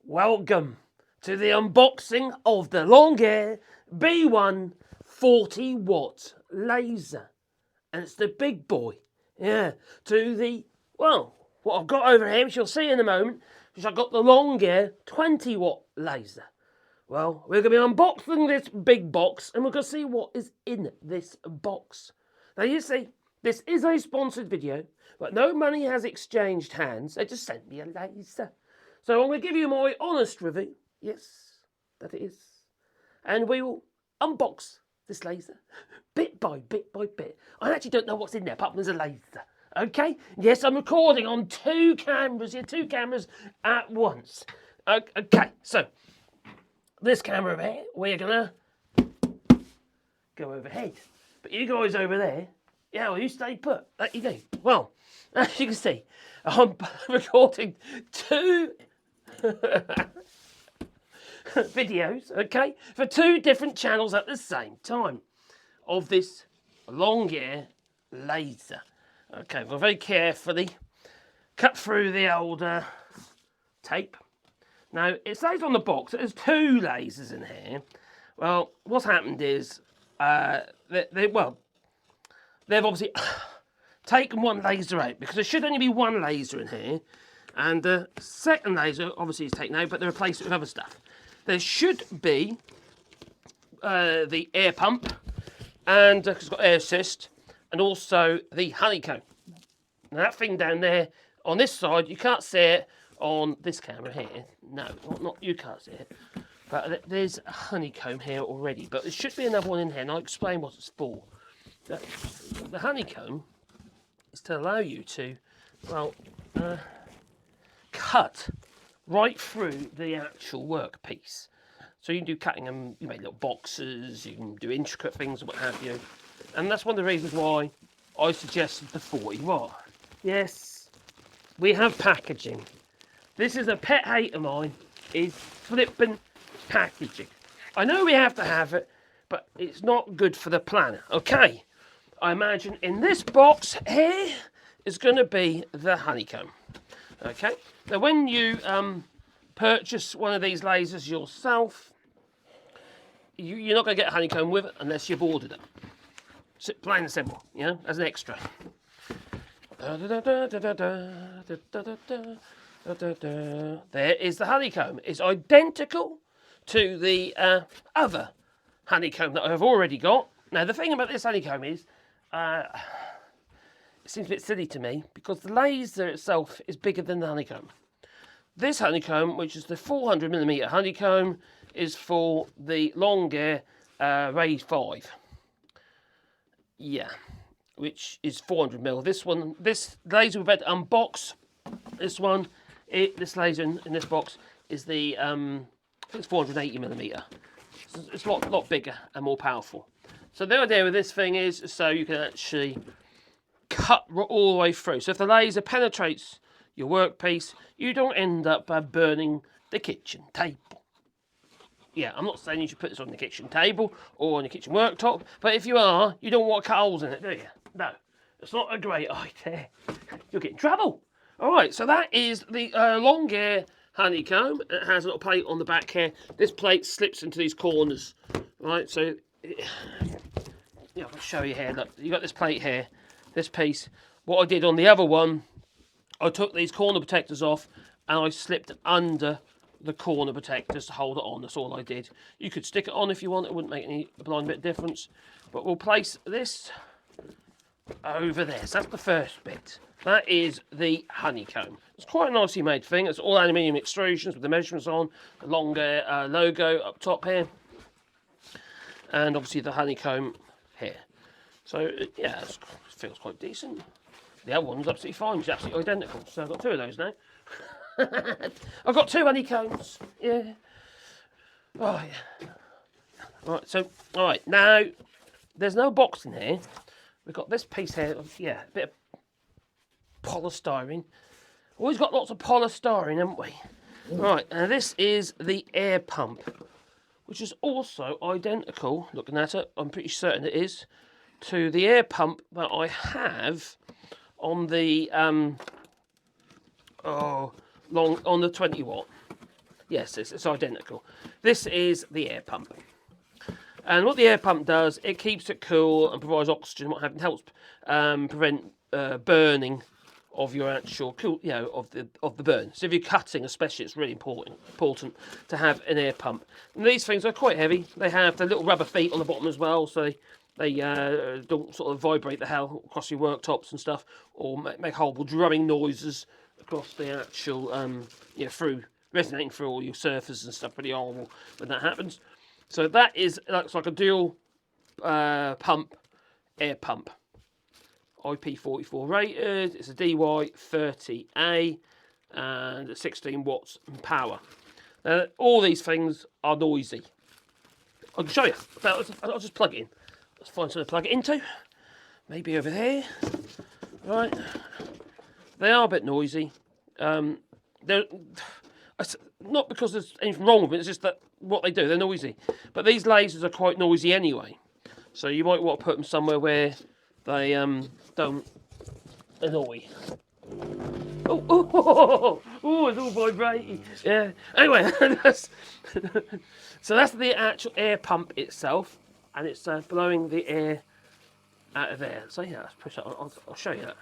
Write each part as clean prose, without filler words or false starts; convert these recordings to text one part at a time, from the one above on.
Welcome to the unboxing of the Longair B1 40 watt laser. And it's the big boy. Yeah, to the, well, what I've got over here, which you'll see in a moment, is I've got the Longair 20 watt laser. Well, we're going to be unboxing this big box and we're going to see what is in this box. Now you see, this is a sponsored video, but no money has exchanged hands. They just sent me a laser. So I'm going to give you my honest review. Yes, that it is. And we will unbox this laser bit by bit by bit. I actually don't know what's in there, apart from there's a laser. Okay? Yes, I'm recording on two cameras at once. Okay, so this camera over here, we're going to go overhead. But you guys over there, yeah, well, you stay put. That you do. Well, as you can see, I'm recording two videos, okay, for two different channels at the same time of this Longair laser. Okay, we'll very carefully cut through the old tape. Now, it says on the box that there's two lasers in here. Well, what's happened is, they've obviously taken one laser out because there should only be one laser in here. And the second laser, obviously, is taken out, but they replaced it with other stuff. There should be the air pump, and because it's got air assist, and also the honeycomb. Now, that thing down there on this side, you can't see it on this camera here. No, not you can't see it. But there's a honeycomb here already. But there should be another one in here, and I'll explain what it's for. The honeycomb is to allow you to, well, cut right through the actual workpiece. So you can do cutting and you make little boxes, you can do intricate things and what have you. And that's one of the reasons why I suggested the 40 watt. Yes, we have packaging. This is a pet hate of mine, is flipping packaging. I know we have to have it, but it's not good for the planet. Okay, I imagine in this box here is going to be the honeycomb. Okay, now when you purchase one of these lasers yourself, you're not going to get a honeycomb with it unless you've ordered it. So, plain and simple, you know, as an extra. There is the honeycomb. It's identical to the other honeycomb that I've already got. Now, the thing about this honeycomb is, it seems a bit silly to me because the laser itself is bigger than the honeycomb. This honeycomb, which is the 400mm honeycomb, is for the Longair Ray 5. Yeah, which is 400mm. This laser we've had to unbox. This one, this laser in this box is the, I think it's 480mm. So it's a lot bigger and more powerful. So the idea with this thing is so you can actually cut all the way through. So if the laser penetrates your workpiece, you don't end up burning the kitchen table. Yeah, I'm not saying you should put this on the kitchen table or on your kitchen worktop, but if you are, you don't want to cut holes in it, do you? No, it's not a great idea. You'll get in trouble. All right, so that is the Longair honeycomb. It has a little plate on the back here. This plate slips into these corners, right? So, yeah, I'll show you here. Look, you got this plate here, this piece. What I did on the other one, I took these corner protectors off and I slipped under the corner protectors to hold it on. That's all I did. You could stick it on if you want. It wouldn't make any blind bit of difference. But we'll place this over there. So that's the first bit. That is the honeycomb. It's quite a nicely made thing. It's all aluminium extrusions with the measurements on, the Longair logo up top here, and obviously the honeycomb here. So yeah, it feels quite decent. The other one's absolutely fine. It's absolutely identical. So I've got two of those now. I've got two honeycombs. Yeah. Oh yeah. Right. So all right. Now there's no box in here. We've got this piece here. Yeah, a bit of polystyrene. Always got lots of polystyrene, haven't we? Right. Now this is the air pump, which is also identical. Looking at it, I'm pretty certain it is, to the air pump that I have on the on the 20 watt. Yes, it's identical. This is the air pump. And what the air pump does, it keeps it cool and provides oxygen, what have you, helps prevent burning of your actual cool, of the burn. So if you're cutting, especially, it's really important to have an air pump. And these things are quite heavy. They have the little rubber feet on the bottom as well, so they don't sort of vibrate the hell across your worktops and stuff, or make horrible drumming noises across the actual, resonating through all your surfaces and stuff. Pretty horrible when that happens. So that looks like a dual pump, air pump. IP44 rated, it's a DY30A and 16 watts in power. Now, all these things are noisy. I can show you. I'll just plug it in. Let's find something to plug it into. Maybe over here. Right. They are a bit noisy. They're not because there's anything wrong with it, it's just that what they do, they're noisy. But these lasers are quite noisy anyway. So you might want to put them somewhere where they don't annoy. Oh, it's all vibrating. Yeah. Anyway, so that's the actual air pump itself, and it's blowing the air out of there. So yeah, let's push that on. I'll show you that.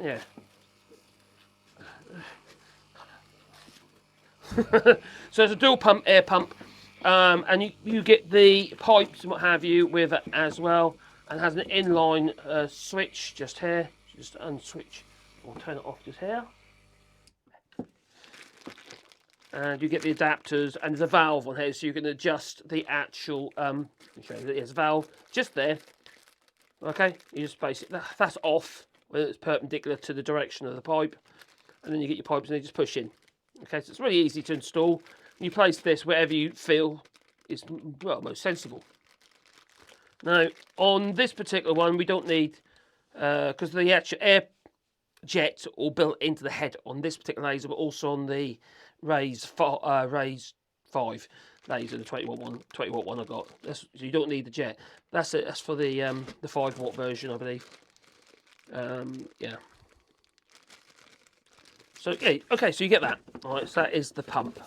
Yeah. So it's a dual pump, air pump, and you get the pipes and what have you with it as well, and has an inline switch just here. Just unswitch or turn it off just here, and you get the adapters, and there's a valve on here so you can adjust the actual there's a valve just there. Okay, you just basically that's off when it's perpendicular to the direction of the pipe, and then you get your pipes and they just push in. Okay, so it's really easy to install. You place this wherever you feel is most sensible. Now, on this particular one, we don't need because the actual air jets all built into the head on this particular laser, but also on the Raise 5 laser, the 20 watt one I got. So you don't need the jet. That's it. That's for the 5 watt version, I believe. Yeah. So yeah, okay, so you get that. All right, so that is the pump.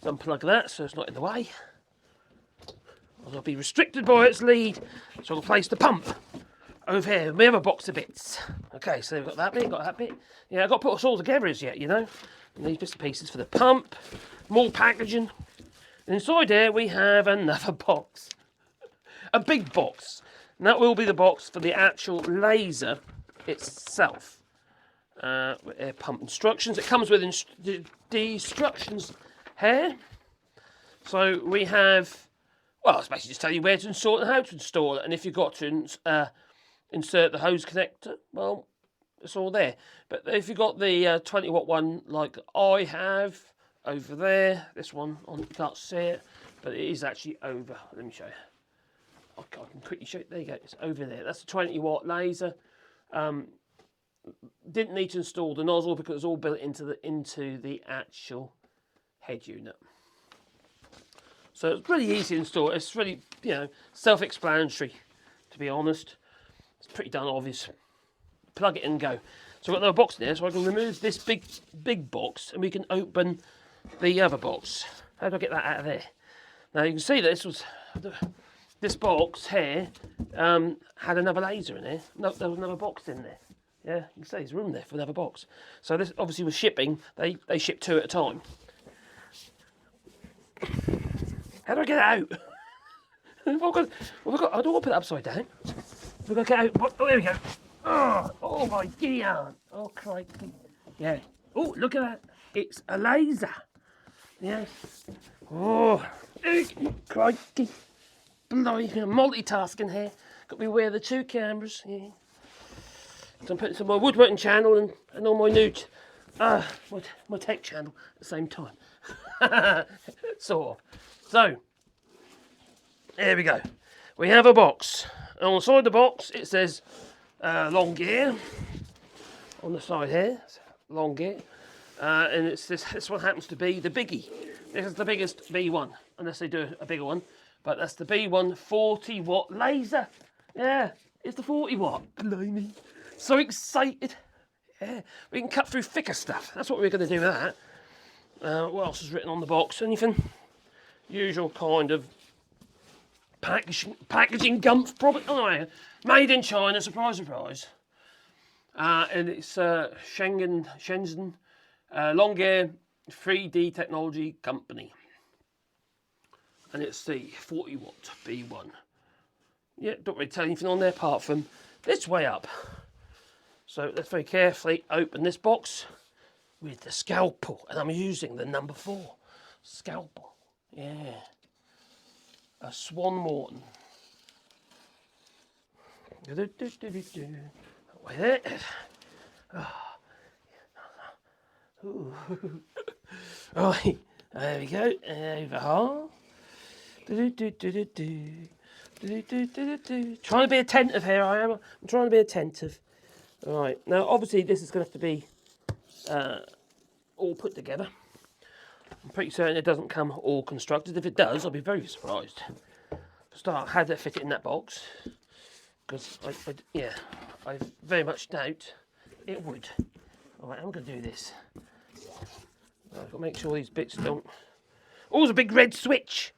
So unplug that so it's not in the way. I'll be restricted by its lead. So I'll place the pump over here. We have a box of bits. Okay, so we've got that bit, got that bit. Yeah, I've got to put us all together as yet, And these bits and pieces for the pump, more packaging. And inside there we have another box. A big box. And that will be the box for the actual laser itself. Air pump instructions. It comes with the instructions here. So we have, well, it's basically just tell you where to install it and how to install it. And if you've got to insert the hose connector, well, it's all there. But if you've got the 20 watt one like I have over there, this one, you can't see it, but it is actually over. Let me show you. I can quickly show you. There you go. It's over there. That's a 20 watt laser. Didn't need to install the nozzle because it's all built into the actual head unit. So it's pretty easy to install. It's really, self-explanatory, to be honest. It's pretty darn obvious. Plug it in and go. So I've got another box in there, so I can remove this big box and we can open the other box. How do I get that out of there? Now you can see that this box here had another laser in there. No, there was another box in there. Yeah, you can see there's room there for another box. So this obviously with shipping, they ship 2 at a time. How do I get it out? I don't want to put it upside down. We've got to get out. Oh, there we go. Oh my God. Oh, crikey. Yeah. Oh, look at that. It's a laser. Yes. Oh, crikey. Bloody multitasking here. Got me wear the 2 cameras. Yeah. So I'm putting some my woodworking channel and on my new my tech channel at the same time. Sort of. So there we go. We have a box. And on the side of the box it says long gear. On the side here, long gear. And it's this one happens to be the biggie. This is the biggest B1, unless they do a bigger one. But that's the B1 40 watt laser. Yeah, it's the 40 watt. Blimey. So excited. Yeah, we can cut through thicker stuff. That's what we're going to do with that. What else is written on the box? Anything? Usual kind of packaging gumph, probably. Oh, made in China, surprise, surprise. And it's Shenzhen Longyear 3D Technology Company. And it's the 40 watt B1. Yeah, don't really tell anything on there apart from this way up. So let's very carefully open this box with the scalpel. And I'm using the number 4 scalpel. Yeah. A Swan Morton. Wait there. Oh. Right, there we go. Over Trying to be attentive here, I am. I'm trying to be attentive. Right, now obviously this is going to have to be all put together. I'm pretty certain it doesn't come all constructed. If it does, I'll be very surprised. For start, how to fit it in that box, because I very much doubt it would. All right, I'm going to do this. I've got to make sure these bits don't. Oh, there's a big red switch.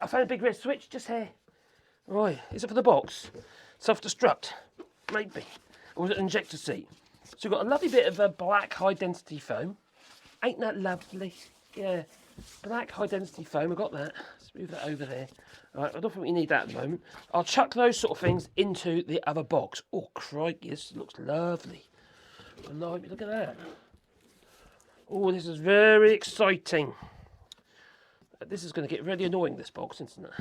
I found a big red switch just here. Right, is it for the box? Self-destruct, maybe. Or was it an injector seat? So we've got a lovely bit of black high-density foam. Ain't that lovely? Yeah, black high-density foam. I've got that. Let's move that over there. All right, I don't think we need that at the moment. I'll chuck those sort of things into the other box. Oh, crikey, this looks lovely. Look at that. Oh, this is very exciting. This is going to get really annoying, this box, isn't it?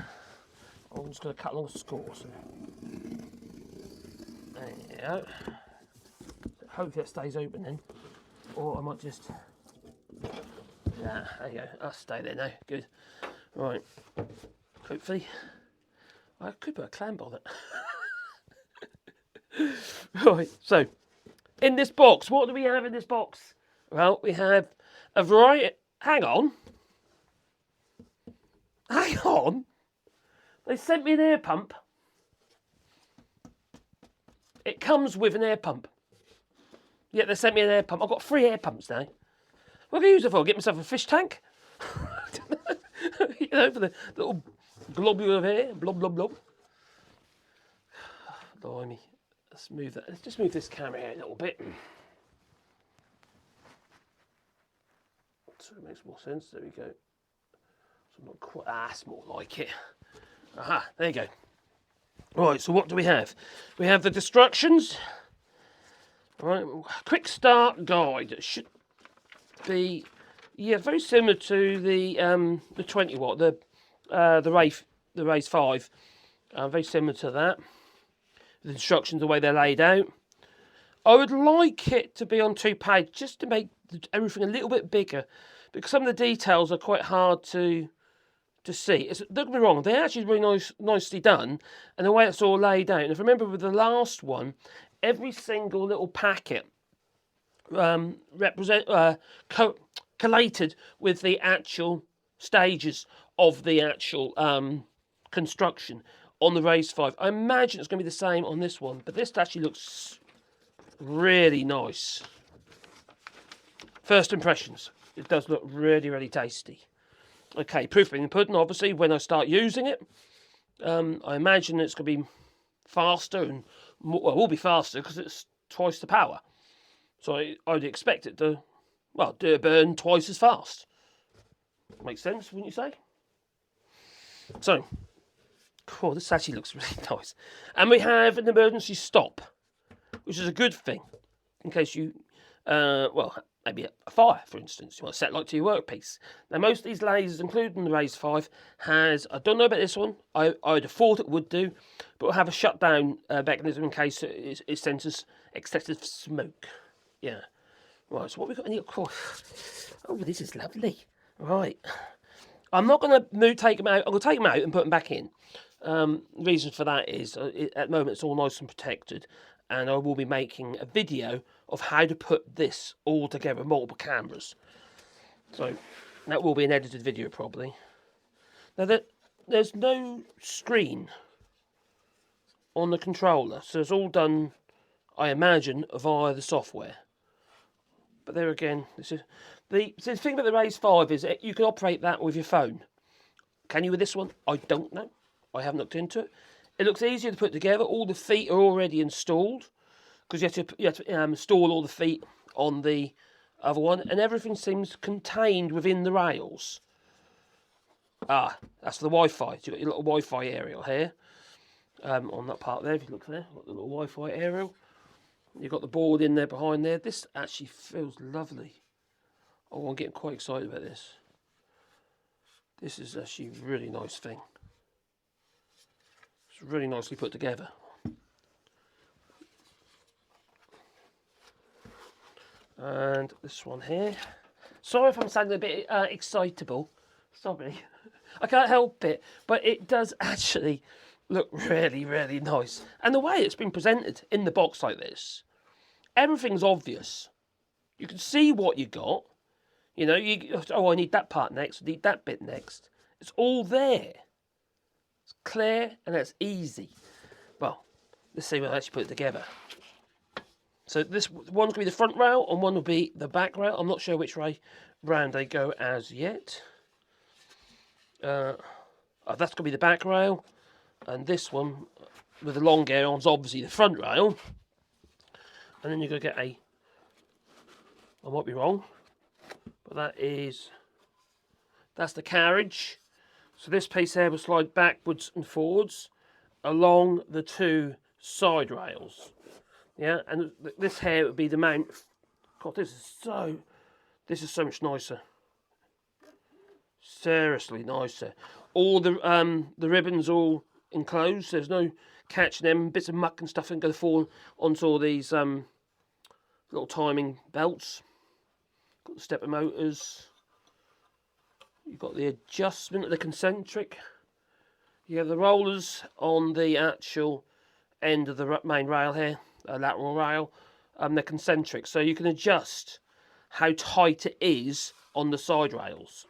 I'm just going to cut along the scores. There you go. Hopefully that stays open then. Or I might just... Yeah, there you go. I'll stay there now. Good. Right. Hopefully. I could put a clamp on it. Right, so... In this box, what do we have in this box? Well, we have a variety... Hang on. Hang on. They sent me an air pump. It comes with an air pump. Yeah, they sent me an air pump. I've got 3 air pumps now. What can I use it for? Get myself a fish tank? You know, for the little globule of air. Blob, blob, blob. Blimey. Let's move that. Let's just move this camera here a little bit. So it makes more sense. There we go. So not quite. That's more like it. Aha, there you go. Right, so what do we have? We have the instructions. Right, quick start guide. It should be, yeah, very similar to the 20 watt, the Raise 5. Very similar to that. The instructions, the way they're laid out. I would like it to be on 2 pages just to make everything a little bit bigger, because some of the details are quite hard to see. Don't get me wrong, they're actually really nicely done, and the way it's all laid out. And if I remember with the last one, every single little packet collated with the actual stages of the actual construction on the Raise 5. I imagine it's going to be the same on this one, but this actually looks really nice. First impressions, it does look really, really tasty. Okay, proof being the pudding, obviously, when I start using it, I imagine it's going to be faster, and more, well, it will be faster because it's twice the power. So I'd expect it to, well, do a burn twice as fast. Makes sense, wouldn't you say? So, cool, this actually looks really nice. And we have an emergency stop, which is a good thing, in case you, well, maybe a fire, for instance. You want to set light to your workpiece. Now, most of these lasers, including the Raise 5, has, I don't know about this one, I'd have thought it would do, but will have a shutdown mechanism in case it senses excessive smoke. Yeah. Right, so what we've got in here, of course. Oh, this is lovely. Right. I'm not going to take them out. I'm going to take them out and put them back in. The reason for that is, at the moment, it's all nice and protected. And I will be making a video of how to put this all together, multiple cameras. So that will be an edited video probably. Now there's no screen on the controller, so it's all done, I imagine, via the software. But there again, So the thing about the Raise 5 is you can operate that with your phone. Can you with this one? I don't know. I haven't looked into it. It looks easier to put together. All the feet are already installed because you have to install all the feet on the other one, and everything seems contained within the rails. Ah, that's the Wi-Fi. So you've got your little Wi-Fi aerial here on that part there. If you look there, got the little Wi-Fi aerial. You've got the board in there behind there. This actually feels lovely. Oh, I'm getting quite excited about this. This is actually a really nice thing. It's really nicely put together. And this one here. Sorry if I'm sounding a bit excitable. Sorry. I can't help it. But it does actually look really, really nice. And the way it's been presented in the box like this, everything's obvious. You can see what you got. You know, I need that part next, I need that bit next. It's all there. It's clear and it's easy. Well, let's see when I actually put it together. So this one's going to be the front rail and one will be the back rail. I'm not sure which way round they go as yet. That's going to be the back rail. And this one with the long arms, obviously the front rail. And then you're going to get I might be wrong, but that's the carriage. So this piece here will slide backwards and forwards along the two side rails. Yeah, and this here would be the mount. God, this is so much nicer. Seriously nicer. All the ribbons all enclosed. There's no catching them. Bits of muck and stuff ain't going to fall onto all these little timing belts. Got the stepper motors. You've got the adjustment of the concentric. You have the rollers on the actual end of the main rail here, lateral rail. They're concentric, so you can adjust how tight it is on the side rails.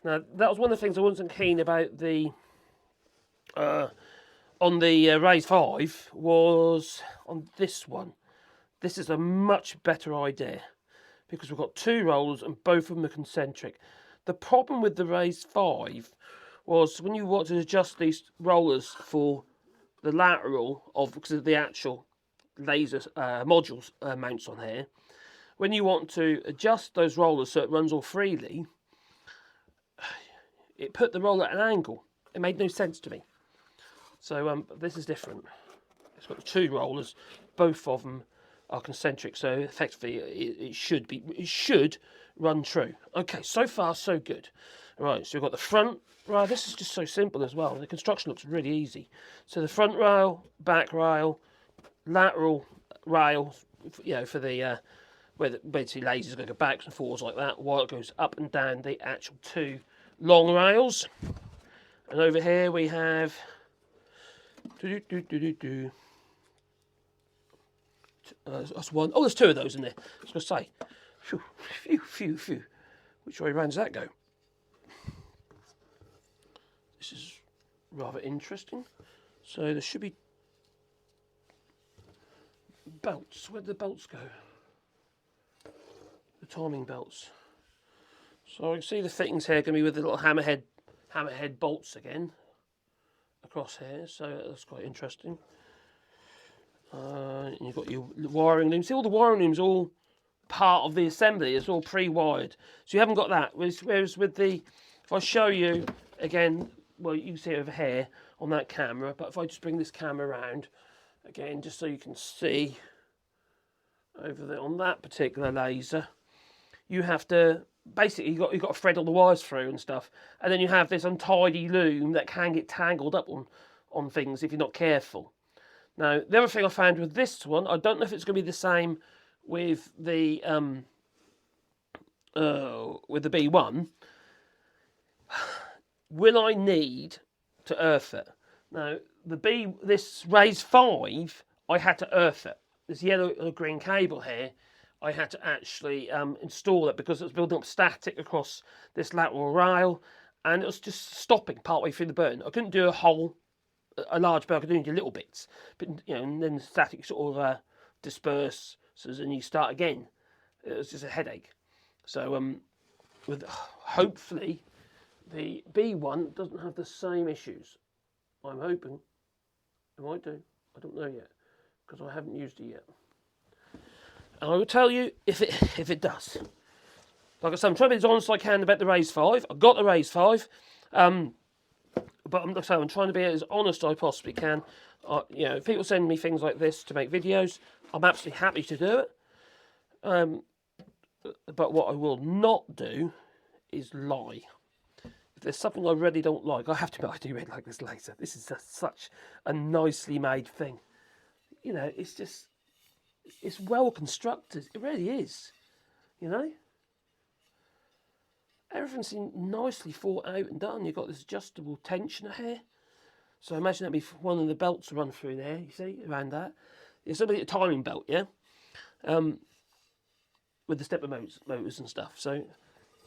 Now, that was one of the things I wasn't keen about the on the Raise 5 was on this one. This is a much better idea because we've got two rollers and both of them are concentric. The problem with the Raise 5 was when you want to adjust these rollers for the lateral because of the actual laser modules mounts on here, when you want to adjust those rollers so it runs all freely, it put the roller at an angle. It made no sense to me. So this is different. It's got two rollers, both of them are concentric, so effectively it should run true. Okay, so far so good. Right, so we've got the front rail. This is just so simple as well. The construction looks really easy. So the front rail, back rail, lateral rail, you know, for the where the basically lasers are going to go back and forwards like that, while it goes up and down the actual two long rails. And over here we have that's one. Oh, there's two of those in there. I was going to say, phew. Which way round does that go? This is rather interesting. So there should be belts. Where did the belts go? The timing belts. So I can see the fittings here going to be with the little hammerhead bolts again across here. So that's quite interesting. And you've got your wiring looms. See, all the wiring looms all part of the assembly. It's all pre-wired. So you haven't got that. Whereas with the, if I show you again, well, you can see it over here on that camera. But if I just bring this camera around again, just so you can see over there on that particular laser, you have to basically you've got to thread all the wires through and stuff, and then you have this untidy loom that can get tangled up on things if you're not careful. Now, the other thing I found with this one, I don't know if it's going to be the same with the B1. Will I need to earth it? Now, this Raise 5, I had to earth it. This yellow or green cable here, I had to actually install it because it was building up static across this lateral rail, and it was just stopping partway through the burn. I couldn't do a large burn. I could do little bits, but and then the static sort of disperse, so then you start again. It was just a headache. So with hopefully the B one doesn't have the same issues. I'm hoping it might do. I don't know yet because I haven't used it yet. And I will tell you if it does. Like I said, I'm trying to be as honest as I can about the Raise 5. I've got the Raise 5. But I'm trying to be as honest as I possibly can. You know, if people send me things like this to make videos, I'm absolutely happy to do it. But what I will not do is lie. If there's something I really don't like, I have to admit I do really like this laser. This is just such a nicely made thing. You know, it's well constructed. It really is. You know? Everything's nicely thought out and done. You've got this adjustable tensioner here. So imagine that'd be one of the belts to run through there, you see, around that. It's a timing belt, yeah? With the stepper motors and stuff. So,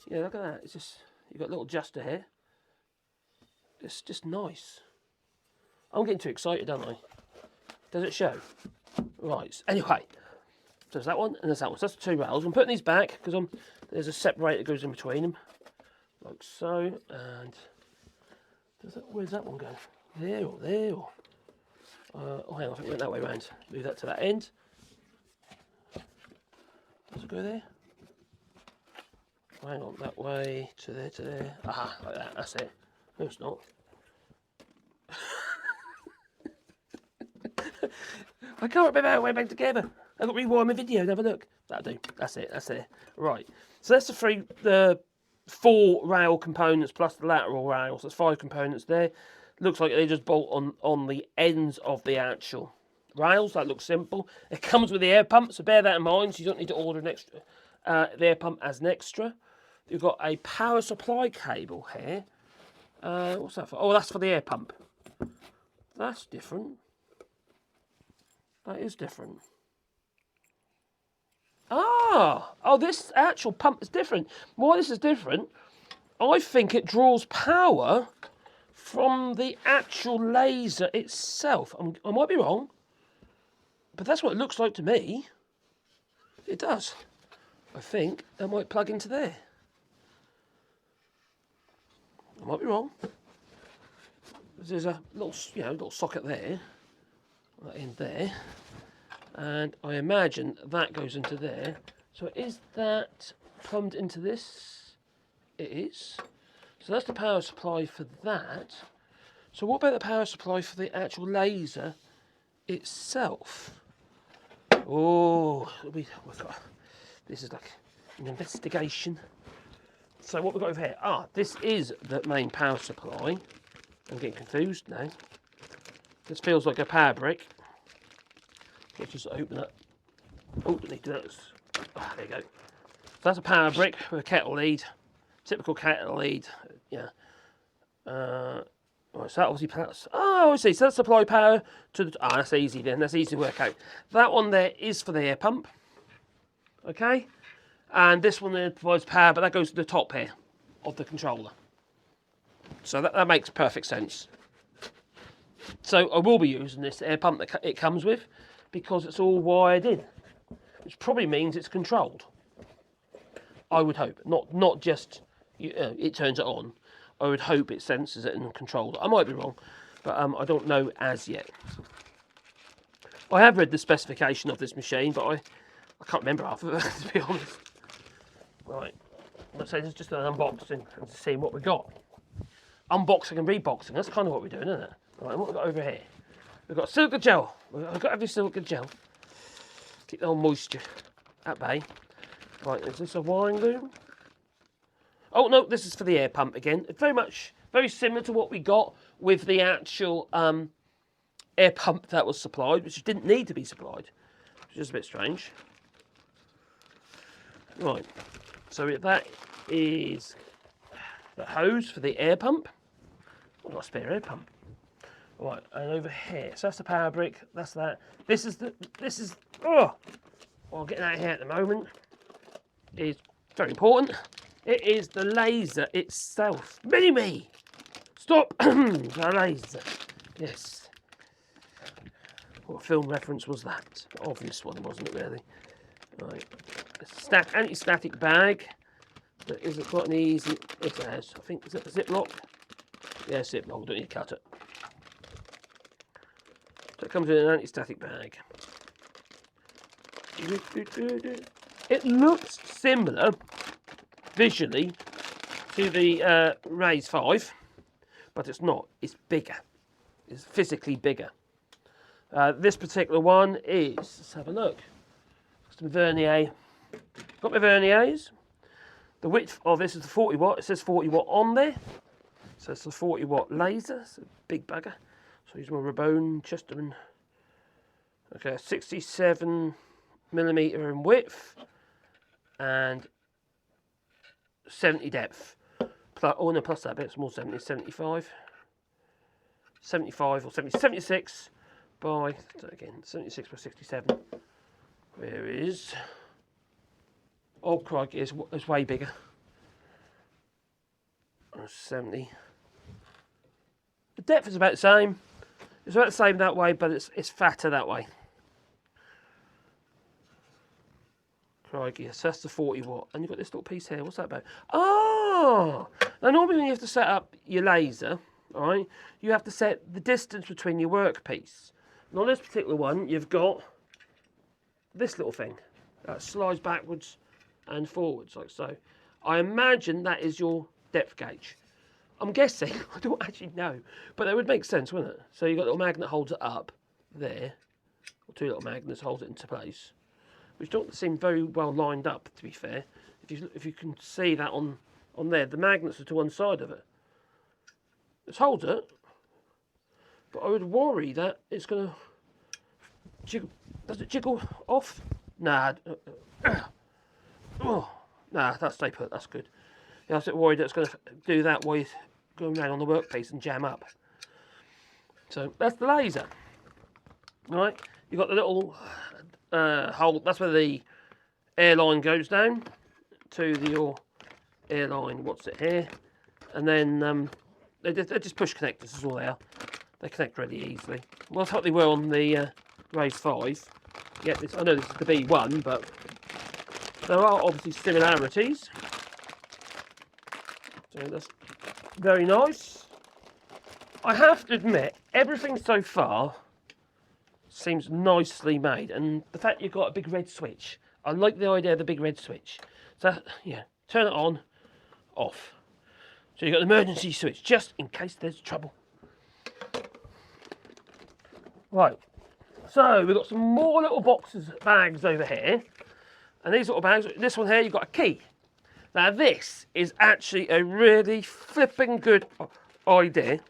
yeah, look at that. It's just, you've got a little adjuster here. It's just nice. I'm getting too excited, aren't I? Does it show? Right, anyway. So there's that one and there's that one. So that's the 2 rails. I'm putting these back because there's a separator that goes in between them. Like so. And where's that one go? There or there or... oh, hang on, I think it went that way round. Move that to that end. Does it go there? Hang on, that way, to there, to there. Aha, like that, that's it. No, it's not. I can't remember how it went back together. I've got to rewind my video and have a look. That'll do. That's it, that's it. Right. So that's the 4 rail components plus the lateral rails. There's 5 components there. Looks like they just bolt on the ends of the actual rails. That looks simple. It comes with the air pump, so bear that in mind. So you don't need to order an extra, the air pump as an extra. You've got a power supply cable here. What's that for? Oh, that's for the air pump. That's different. That is different. Oh, this actual pump is different. Why this is different, I think it draws power from the actual laser itself. I might be wrong, but that's what it looks like to me. It does. I think that might plug into there. I might be wrong. There's a little socket there, that in there, and I imagine that goes into there. So is that plumbed into this? It is. So that's the power supply for that. So what about the power supply for the actual laser itself? Oh, this is like an investigation. So what we've got over here? This is the main power supply. I'm getting confused now. This feels like a power brick. Let's just open it. Oh, I need to do that. There you go. So that's a power brick with a kettle lead. Typical kettle lead. Yeah. Right, so that obviously powers. Oh, I see. So that's supply power to the. That's easy then. That's easy to work out. That one there is for the air pump. Okay. And this one there provides power, but that goes to the top here of the controller. So that makes perfect sense. So I will be using this air pump that it comes with because it's all wired in, which probably means it's controlled. I would hope, not just it turns it on. I would hope it senses it and controls it. I might be wrong, but I don't know as yet. I have read the specification of this machine, but I can't remember half of it, to be honest. Right, let's say this is just an unboxing and seeing what we got. Unboxing and reboxing, that's kind of what we're doing, isn't it? Right, what have we got over here? We've got silica gel. I've got to have this silica gel. Keep the old moisture at bay. Right, is this a wiring loom? Oh no, this is for the air pump again. It's very similar to what we got with the actual air pump that was supplied, which didn't need to be supplied, which is a bit strange. Right, so that is the hose for the air pump. I've got a spare air pump. Right, and over here, so that's the power brick. That's that. This is well, getting out here at the moment is very important. It is the laser itself. Mini-me! Stop! The laser. Yes. What film reference was that? Obvious one, wasn't it, really? Right. Anti-static bag. that isn't quite an easy. It has. I think, is it a Ziploc? Yeah, Ziploc. Don't need to cut it. So it comes in an anti-static bag. It looks similar visually to the Raise 5, but it's not. It's bigger. It's physically bigger. This particular one is, let's have a look. Some vernier. Got my verniers. The width of this is the 40 watt. It says 40 watt on there. So it's a 40 watt laser. It's a big bugger. So I use my Rabone Chesterman. Okay, 67 millimeter in width and 70 depth. Plus, oh no, plus that bit, it's more 70, 75. 75 or 70, 76 by, again, 76 by 67. Where is, oh crikey, it's way bigger. 70. The depth is about the same. It's about the same that way, but it's fatter that way. Crikey, so that's the 40 watt. And you've got this little piece here. What's that about? Oh! Now, normally when you have to set up your laser, all right, you have to set the distance between your workpiece. And on this particular one, you've got this little thing that slides backwards and forwards, like so. I imagine that is your depth gauge. I'm guessing, I don't actually know, but that would make sense, wouldn't it? So you've got a little magnet holds it up there, or two little magnets holds it into place, which don't seem very well lined up, to be fair. If you can see that on there, the magnets are to one side of it. This holds it, but I would worry that it's going to jiggle. Does it jiggle off? Nah. Oh, nah, that's stay put. That's good. Yeah, I was a bit worried that it's going to do that while you're going around on the workpiece and jam up. So that's the laser. All right, you've got the little hole. That's where the airline goes down to your airline. What's it here? And then they're just push connectors. Is all they are. They connect really easily. Well, that's what they were on the Raise 5. Yeah, I know this is the B1, but there are obviously similarities. So that's very nice. I have to admit, everything so far seems nicely made, and the fact you've got a big red switch. I like the idea of the big red switch. So yeah, turn it on, off. So you've got an emergency switch just in case there's trouble. Right. So we've got some more little bags over here, and these little bags. This one here, you've got a key. Now this is actually a really flipping good idea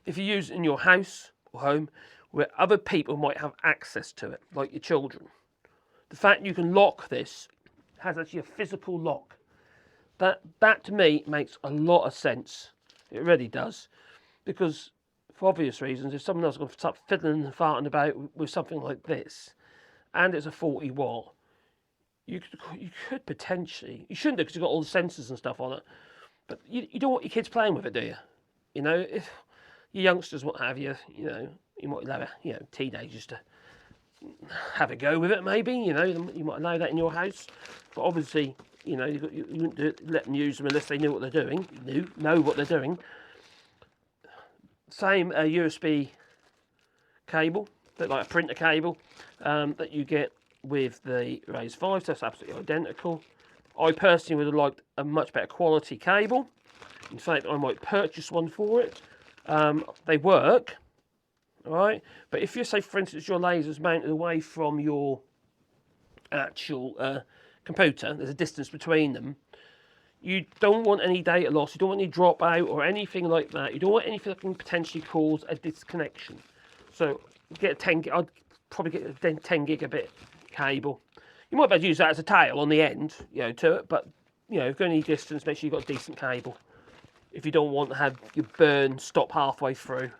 if you use it in your house or home where other people might have access to it, like your children. The fact you can lock this has actually a physical lock. That to me makes a lot of sense. It really does, because for obvious reasons, if someone else is going to start fiddling and farting about with something like this, and it's a 40 watt, you could potentially, you shouldn't do because you've got all the sensors and stuff on it, but you don't want your kids playing with it, do you? You know, if your youngsters, what have you, you know, you might allow, teenagers to have a go with it, maybe, you know, you might allow that in your house, but obviously, you know, you wouldn't let them use them unless they knew what they're doing, know what they're doing. Same USB cable, a bit like a printer cable that you get with the Raise 5, so it's absolutely identical. I personally would have liked a much better quality cable. In fact, I might purchase one for it. They work, all right, but if you say, for instance, your laser's mounted away from your actual computer, there's a distance between them, you don't want any data loss, you don't want any dropout or anything like that. You don't want anything that can potentially cause a disconnection. So get a 10, I'd probably get a 10 gigabit cable. You might be able to use that as a tail on the end, you know, to it, but you know, if you're going any distance, make sure you've got a decent cable. If you don't want to have your burn stop halfway through.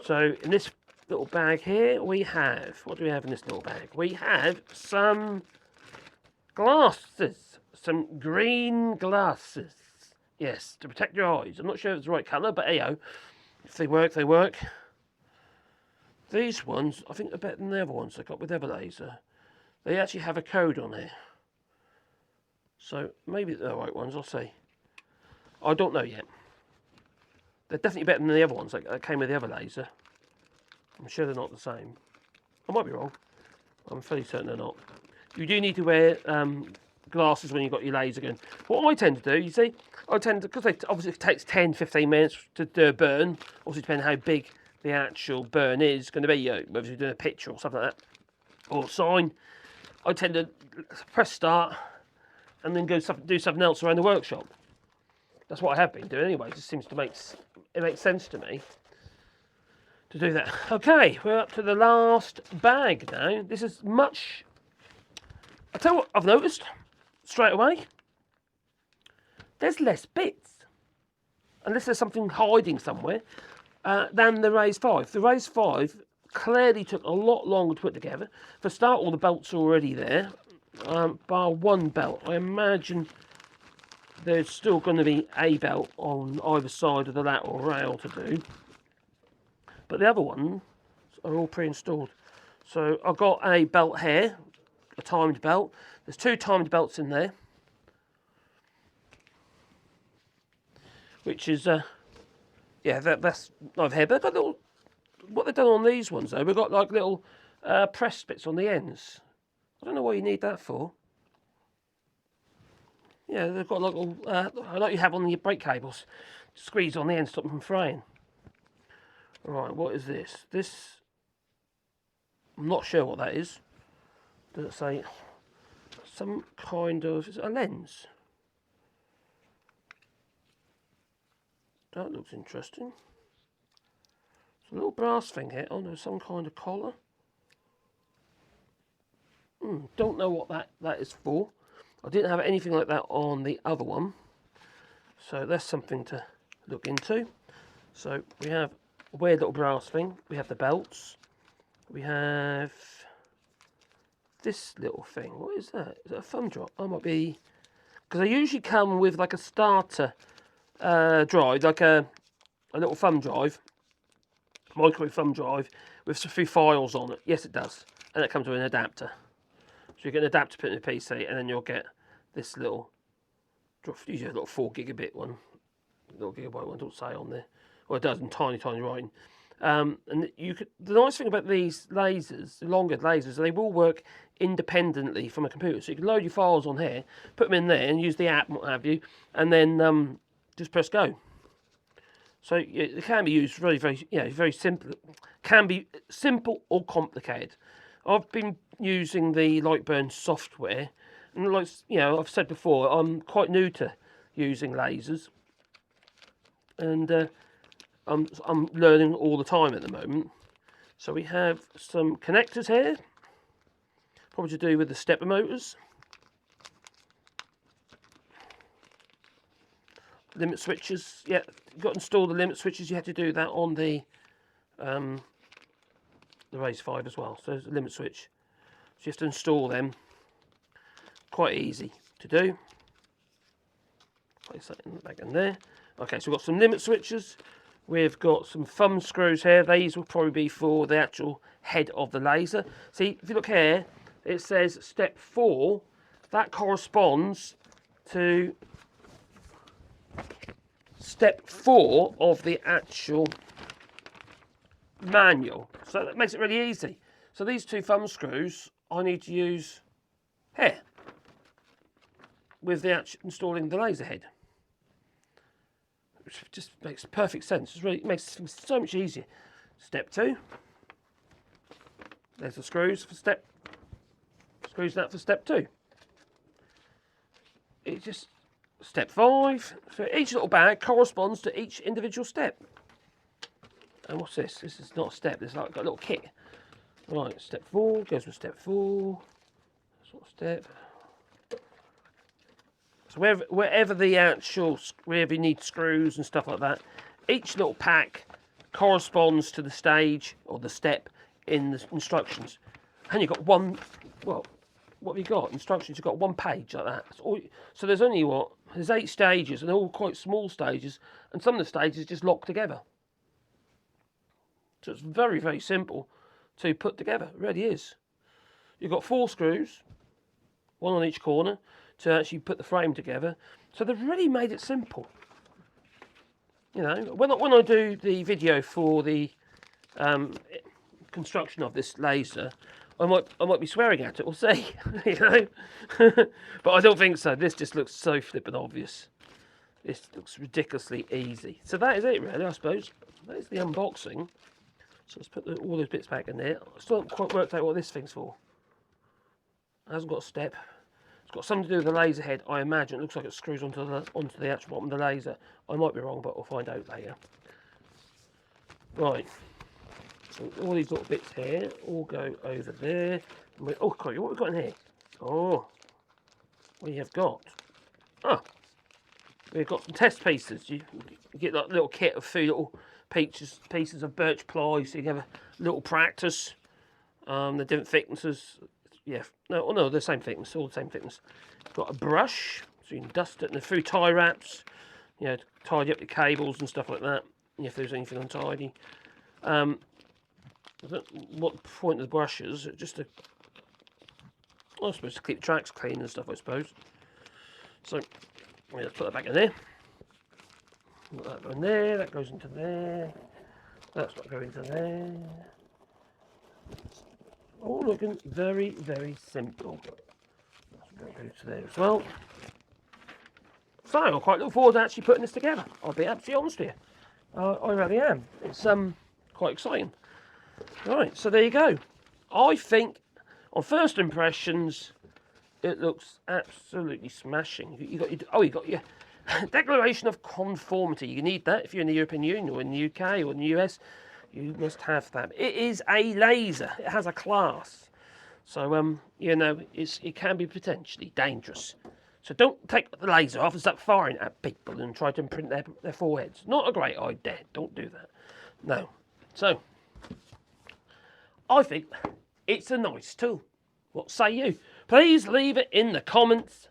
So in this little bag here, we have, what do we have in this little bag? We have some glasses. Some green glasses. Yes, to protect your eyes. I'm not sure if it's the right colour, but hey, if they work, they work. These ones, I think they're better than the other ones I got with Everlaser. They actually have a code on here. So maybe they're the right ones, I'll see. I don't know yet. They're definitely better than the other ones that came with the other laser. I'm sure they're not the same. I might be wrong. I'm fairly certain they're not. You do need to wear glasses when you've got your laser gun. What I tend to do, you see, because obviously it takes 10-15 minutes to do a burn, obviously depending how big the actual burn is going to be, whether you're doing a picture or something like that, or a sign, I tend to press start and then go do something else around the workshop. That's what I have been doing anyway. It just seems to make sense to me to do that. Okay, we're up to the last bag now. This is much... I tell you what I've noticed straight away. There's less bits, unless there's something hiding somewhere, than the Raise 5. The Raise 5 clearly took a lot longer to put together. For a start, all the belts are already there, bar one belt. I imagine there's still going to be a belt on either side of the lateral rail to do. But the other ones are all pre-installed. So I've got a belt here, a timed belt. There's 2 timed belts in there. Which is, yeah, that's neither here. But they've got little, what they've done on these ones though, we've got like little press bits on the ends. I don't know what you need that for. Yeah, they've got like little, like you have on your brake cables. Squeeze on the end, stop them from fraying. Right, what is this? This, I'm not sure what that is. Does it say some kind of, is it a lens? That looks interesting. It's a little brass thing here. Oh, there's some kind of collar. Don't know what that is for. I didn't have anything like that on the other one. So that's something to look into. So we have a weird little brass thing. We have the belts. We have this little thing. What is that? Is it a thumb drive? Oh, it might be... Because they usually come with like a starter drive, like a little thumb drive, micro thumb drive with a few files on it. Yes, it does. And it comes with an adapter. So you get an adapter put in the PC, and then you'll get this little, usually a little 4 gigabit one, little gigabyte one, don't say on there. Well, it does in tiny writing. And you could. The nice thing about these lasers, the longer lasers, they will work independently from a computer. So you can load your files on here, put them in there, and use the app and what have you, and then just press go. So it can be used very simple. Can be simple or complicated. I've been using the Lightburn software, and like I've said before, I'm quite new to using lasers, and I'm learning all the time at the moment. So we have some connectors here, probably to do with the stepper motors. Limit switches, yeah, you've got to install the limit switches. You have to do that on the Raise 5 as well. So there's a limit switch. So you have to install them. Quite easy to do. Place that back in there. Okay, so we've got some limit switches. We've got some thumb screws here. These will probably be for the actual head of the laser. See, if you look here, it says step 4. That corresponds to step 4 of the actual manual. So that makes it really easy. So these 2 thumb screws I need to use here with the actual installing the laser head. Which just makes perfect sense. It makes things so much easier. Step 2. There's the screws for step. Screws that for step 2. It's just step 5. So each little bag corresponds to each individual step. And what's this? This is not a step. This is like got a little kit. Right. Step 4 goes with step 4. Sort of step. So wherever the actual, wherever you need screws and stuff like that, each little pack corresponds to the stage or the step in the instructions. And you've got one, well, what have you got? Instructions, you've got one page like that. So there's only there's 8 stages, and they're all quite small stages, and some of the stages just lock together. So it's very, very simple to put together. It really is. You've got 4 screws, one on each corner. to actually put the frame together. So they've really made it simple. You know, when I do the video for the construction of this laser, I might be swearing at it. We'll see. You know, but I don't think so. This just looks so flippin' obvious. This looks ridiculously easy. So that is it, really. I suppose that is the unboxing. So let's put all those bits back in there. I still haven't quite worked out what this thing's for. It hasn't got a step. It's got something to do with the laser head, I imagine. It looks like it screws onto the actual bottom of the laser. I might be wrong, but we'll find out later. Right. So all these little bits here all go over there. Oh, what have we got in here? Oh, we have got. Oh, we've got some test pieces. You get that little kit of few little pieces of birch ply, so you can have a little practice. The different thicknesses. Yeah, no, they're the same thickness, all the same thickness. Got a brush, so you can dust it, and a few tie wraps, you know, to tidy up the cables and stuff like that, if there's anything untidy. I don't know what the point of the brush is, just to, I suppose to keep the tracks clean and stuff, I suppose. So, let's put that back in there. Put that in there, that goes into there, that's not going into there. All looking very, very simple. That's going to go to there as well. So I quite look forward to actually putting this together. I'll be absolutely honest with you. I really am. It's quite exciting. Right, so there you go. I think, on first impressions, it looks absolutely smashing. You got your declaration of conformity. You need that if you're in the European Union or in the UK or in the US. You must have that. It is a laser. It has a class. So, you know, it can be potentially dangerous. So don't take the laser off and start firing at people and try to imprint their foreheads. Not a great idea. Don't do that. No. So, I think it's a nice tool. What say you? Please leave it in the comments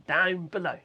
down below.